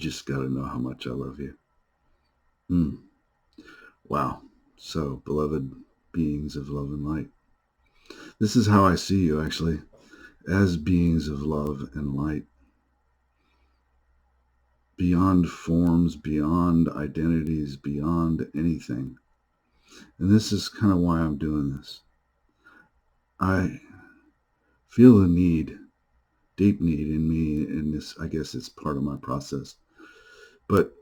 just got to know how much I love you. Hmm. Wow. So, beloved beings of love and light, this is how I see you, actually, as beings of love and light, beyond forms, beyond identities, beyond anything. And this is kind of why I'm doing this. I feel the need, deep need in me, and this, I guess it's part of my process. But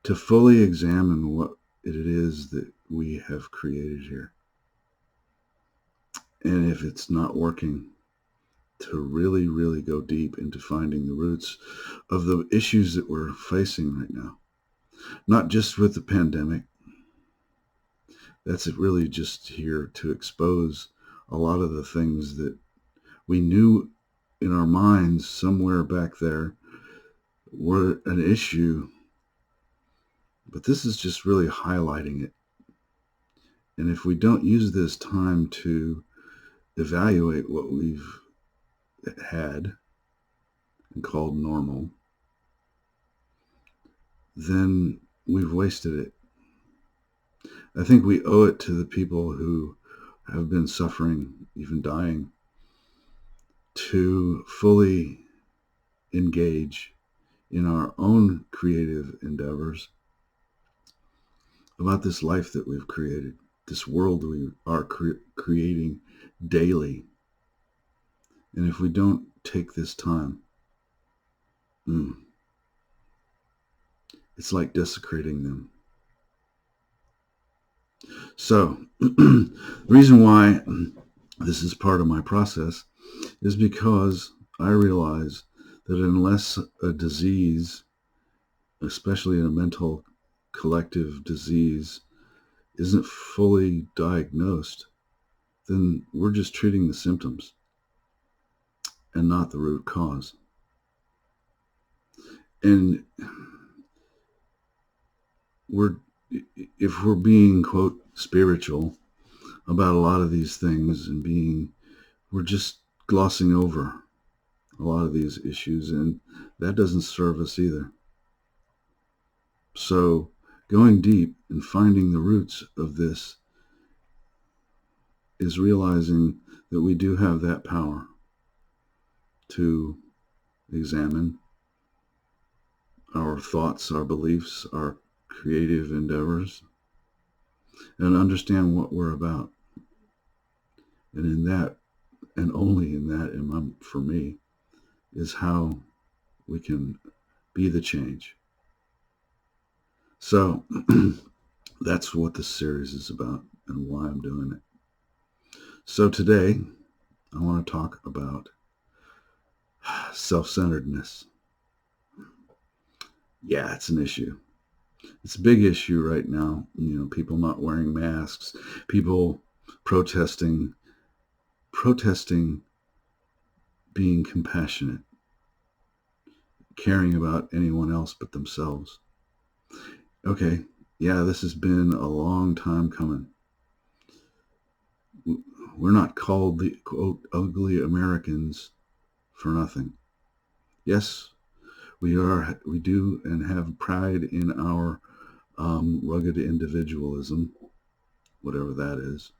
to fully examine what it is that we have created here. And if it's not working, to really, really go deep into finding the roots of the issues that we're facing right now. Not just with the pandemic. That's really just here to expose a lot of the things that we knew in our minds somewhere back there were an issue. But this is just really highlighting it. And if we don't use this time to evaluate what we've had and called normal, then we've wasted it. I think we owe it to the people who have been suffering, even dying, to fully engage in our own creative endeavors about this life that we've created, this world we are creating daily. And if we don't take this time, it's like desecrating them. So, the reason why this is part of my process is because I realize that unless a disease, especially a mental collective disease, isn't fully diagnosed, then we're just treating the symptoms and not the root cause. And if we're being, quote, spiritual about a lot of these things and we're just glossing over a lot of these issues, and that doesn't serve us either. So going deep and finding the roots of this is realizing that we do have that power to examine our thoughts, our beliefs, our creative endeavors, and understand what we're about. And in that, and only in that, for me, is how we can be the change. So that's what this series is about and why I'm doing it. So today, I want to talk about self-centeredness. Yeah, it's an issue. It's a big issue right now. People not wearing masks, people protesting being compassionate, caring about anyone else but themselves. Okay, yeah, this has been a long time coming. We're not called the, quote, ugly Americans for nothing. Yes, we do and have pride in our rugged individualism, whatever that is.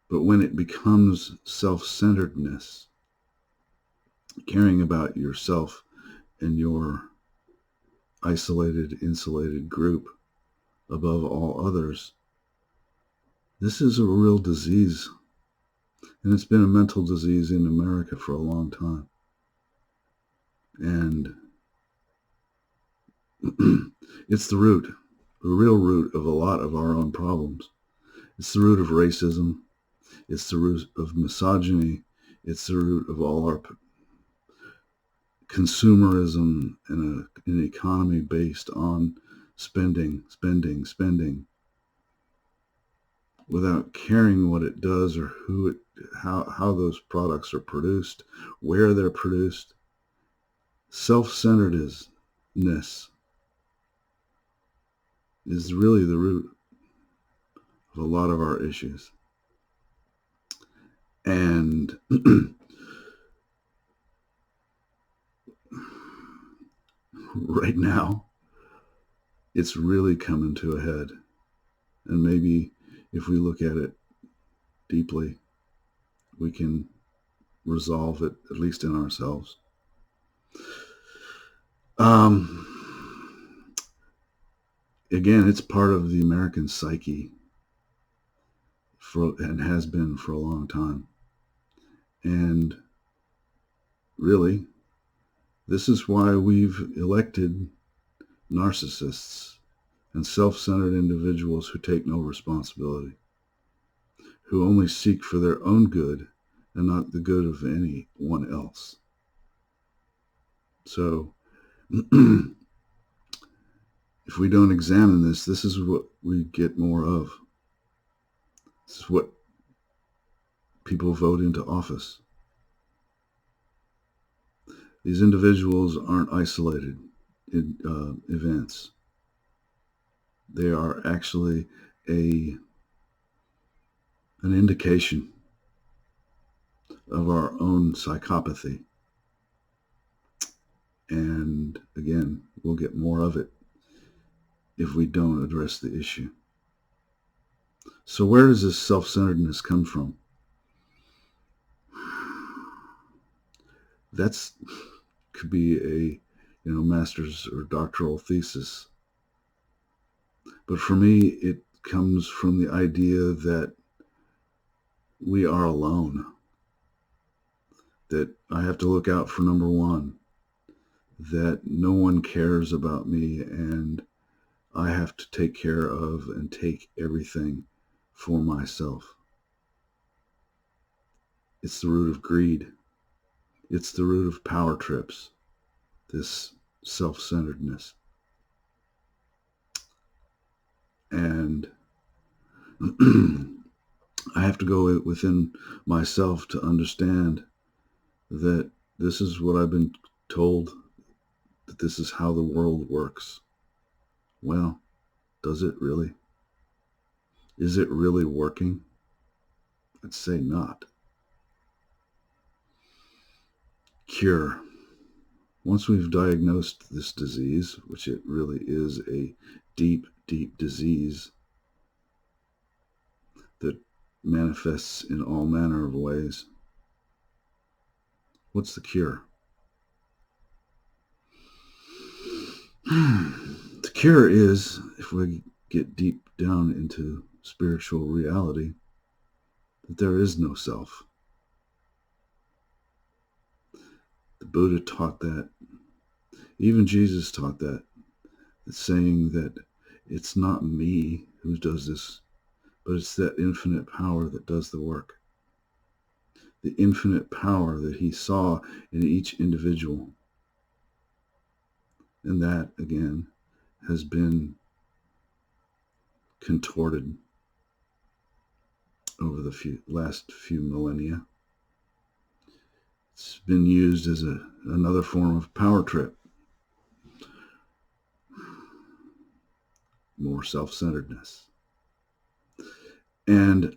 But when it becomes self-centeredness, caring about yourself and your isolated, insulated group above all others, this is a real disease. And it's been a mental disease in America for a long time. And it's the real root of a lot of our own problems. It's the root of racism. It's the root of misogyny. It's the root of all our consumerism and an economy based on spending, without caring what it does or how those products are produced, where they're produced. Self-centeredness is really the root of a lot of our issues. And right now, it's really coming to a head. And maybe if we look at it deeply, we can resolve it, at least in ourselves. Um, Again, it's part of the American psyche and has been for a long time. And really, this is why we've elected narcissists and self-centered individuals who take no responsibility, who only seek for their own good and not the good of anyone else. So if we don't examine this, this is what we get more of. This is what people vote into office. These individuals aren't isolated events. They are actually an indication of our own psychopathy. And again, we'll get more of it if we don't address the issue. So where does this self-centeredness come from? That's could be a master's or doctoral thesis. But for me, it comes from the idea that we are alone. That I have to look out for number one. That no one cares about me and I have to take care of and take everything for myself. It's the root of greed. It's the root of power trips, this self-centeredness. And I have to go within myself to understand that this is what I've been told, that this is how the world works. Well, does it really? Is it really working? I'd say not. Cure. Once we've diagnosed this disease, which it really is a deep, deep disease that manifests in all manner of ways, what's the cure? The cure is, if we get deep down into spiritual reality, that there is no self. The Buddha taught that. Even Jesus taught that. It's saying that it's not me who does this, but it's that infinite power that does the work. The infinite power that he saw in each individual. And that, again, has been contorted over the last few millennia. It's been used as another form of power trip. More self-centeredness. And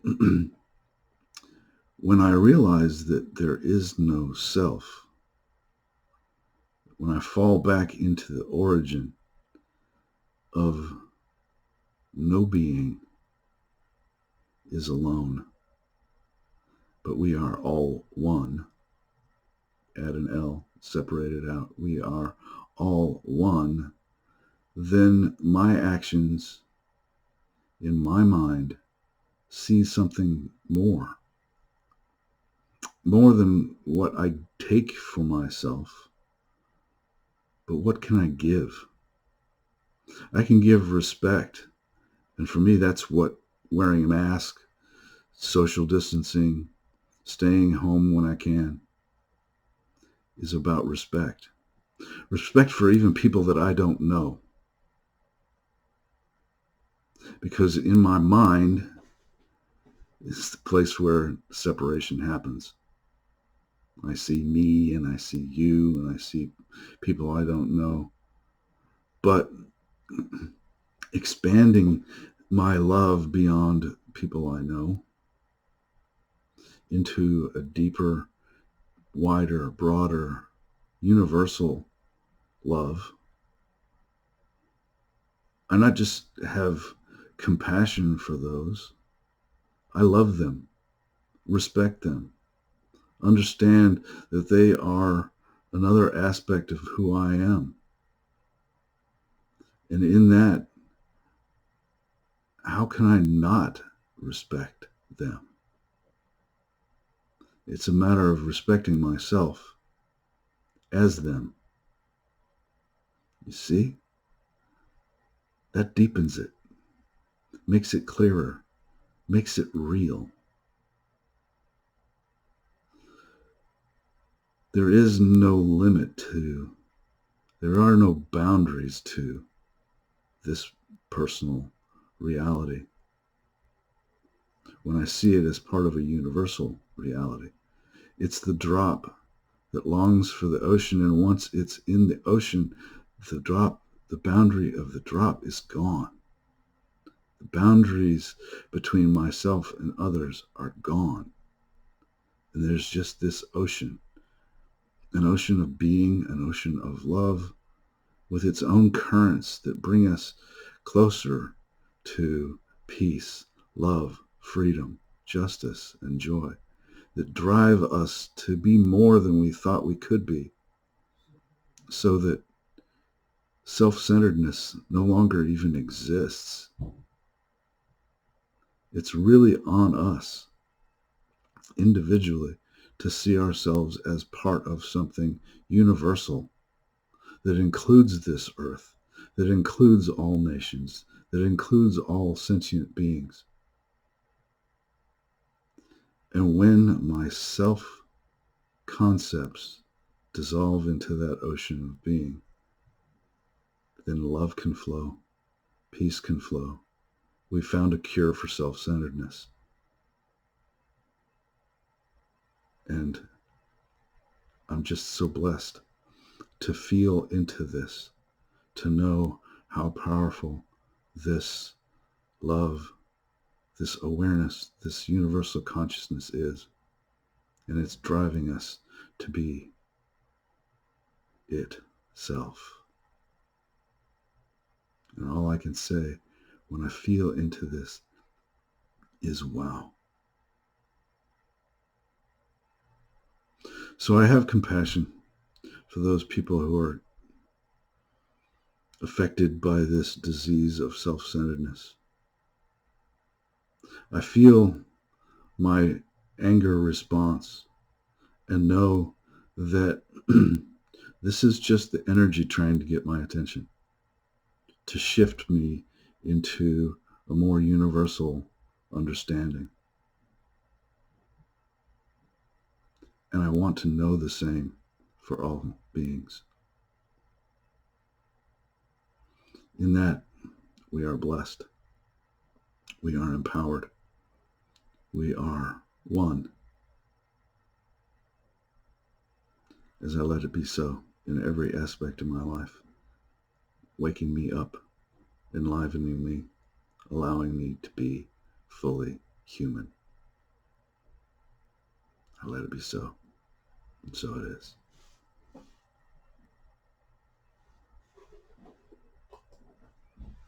when I realize that there is no self, when I fall back into the origin of no being is alone, but we are all one, add an L, separate it out, we are all one, then my actions in my mind see something more than what I take for myself. But what can I give? I can give respect. And for me, that's what wearing a mask, social distancing, staying home when I can, is about respect. Respect for even people that I don't know. Because in my mind is the place where separation happens. I see me and I see you and I see people I don't know. But expanding my love beyond people I know into a deeper, wider, broader, universal love I not just have compassion for those, I love them, respect them, understand that they are another aspect of who I am. And in that, how can I not respect them? It's a matter of respecting myself as them. You see? That deepens it, makes it clearer, makes it real. There is no limit to, there are no boundaries to this personal reality when I see it as part of a universal reality. It's the drop that longs for the ocean, and once it's in the ocean, the boundary of the drop is gone. The boundaries between myself and others are gone. And there's just this ocean, an ocean of being, an ocean of love, with its own currents that bring us closer to peace, love, freedom, justice, and joy, that drive us to be more than we thought we could be, so that self-centeredness no longer even exists. It's really on us individually to see ourselves as part of something universal that includes this earth, that includes all nations, that includes all sentient beings. And when my self-concepts dissolve into that ocean of being, then love can flow, peace can flow. We found a cure for self-centeredness. And I'm just so blessed to feel into this, to know how powerful this love, this awareness, this universal consciousness is. And it's driving us to be itself. And all I can say when I feel into this is wow. So I have compassion for those people who are affected by this disease of self-centeredness. I feel my anger response and know that this is just the energy trying to get my attention, to shift me into a more universal understanding. And I want to know the same for all beings. In that, we are blessed. We are empowered. We are one. As I let it be so in every aspect of my life, waking me up, enlivening me, allowing me to be fully human. I let it be so, and so it is.